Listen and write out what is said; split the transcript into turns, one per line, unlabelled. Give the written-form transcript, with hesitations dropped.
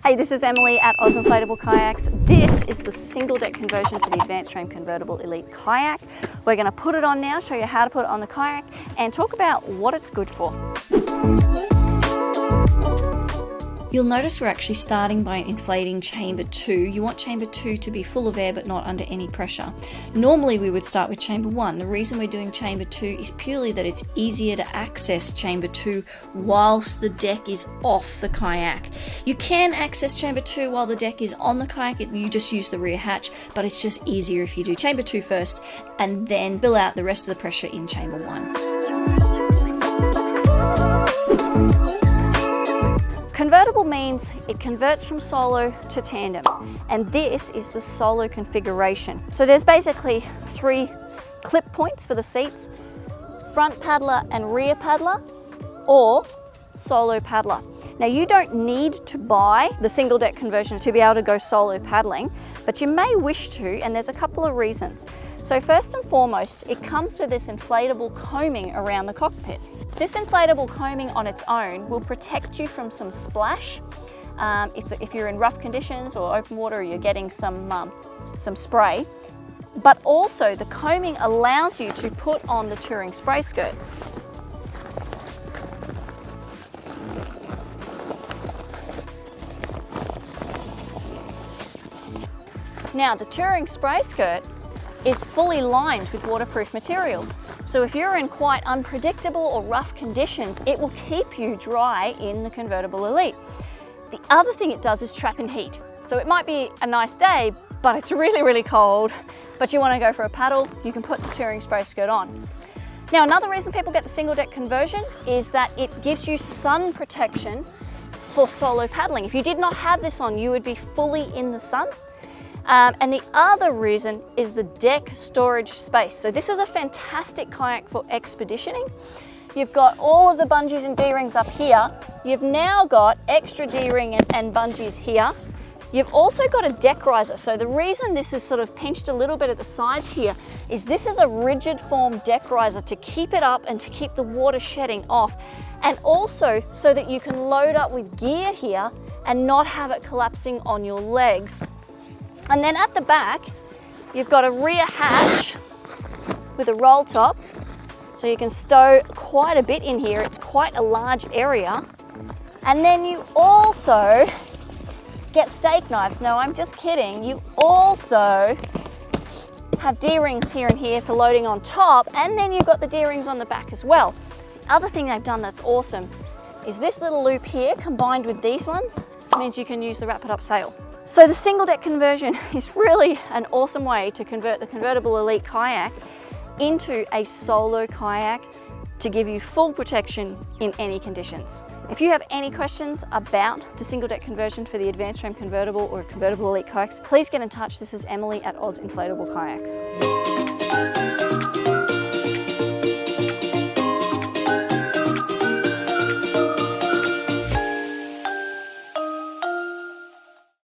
Hey, this is Emily at Inflatable Kayaks. This is the single deck conversion for the AdvancedFrame Convertible Elite Kayak. We're going to put it on now, show you how to put it on the kayak, and talk about what it's good for. You'll notice we're actually starting by inflating chamber 2. You want chamber 2 to be full of air but not under any pressure. Normally we would start with chamber 1. The reason we're doing chamber 2 is purely that it's easier to access chamber 2 whilst the deck is off the kayak. You can access chamber 2 while the deck is on the kayak, you just use the rear hatch, but it's just easier if you do chamber 2 first and then fill out the rest of the pressure in chamber 1. Convertible means it converts from solo to tandem, and this is the solo configuration. So there's basically 3 clip points for the seats: front paddler and rear paddler, or solo paddler. Now you don't need to buy the single deck conversion to be able to go solo paddling, but you may wish to, and there's a couple of reasons. So first and foremost, it comes with this inflatable coaming around the cockpit. This inflatable coaming on its own will protect you from some splash. If you're in rough conditions or open water, you're getting some spray. But also the coaming allows you to put on the touring spray skirt. Now the touring spray skirt is fully lined with waterproof material. So if you're in quite unpredictable or rough conditions, it will keep you dry in the Convertible Elite. The other thing it does is trap in heat. So it might be a nice day, but it's really, really cold, but you want to go for a paddle, you can put the touring spray skirt on. Now, another reason people get the single deck conversion is that it gives you sun protection for solo paddling. If you did not have this on, you would be fully in the sun. And the other reason is the deck storage space. So this is a fantastic kayak for expeditioning. You've got all of the bungees and D-rings up here. You've now got extra D-ring and bungees here. You've also got a deck riser. So the reason this is sort of pinched a little bit at the sides here is this is a rigid form deck riser to keep it up and to keep the water shedding off. And also so that you can load up with gear here and not have it collapsing on your legs. And then at the back, you've got a rear hatch with a roll top, so you can stow quite a bit in here. It's quite a large area. And then you also get steak knives. No, I'm just kidding. You also have D-rings here and here for loading on top, and then you've got the D-rings on the back as well. Other thing they've done that's awesome is this little loop here combined with these ones means you can use the wrap it up sail. So the single deck conversion is really an awesome way to convert the Convertible Elite kayak into a solo kayak to give you full protection in any conditions. If you have any questions about the single deck conversion for the AdvancedFrame Convertible or Convertible Elite kayaks, please get in touch. This is Emily at Inflatable Kayaks.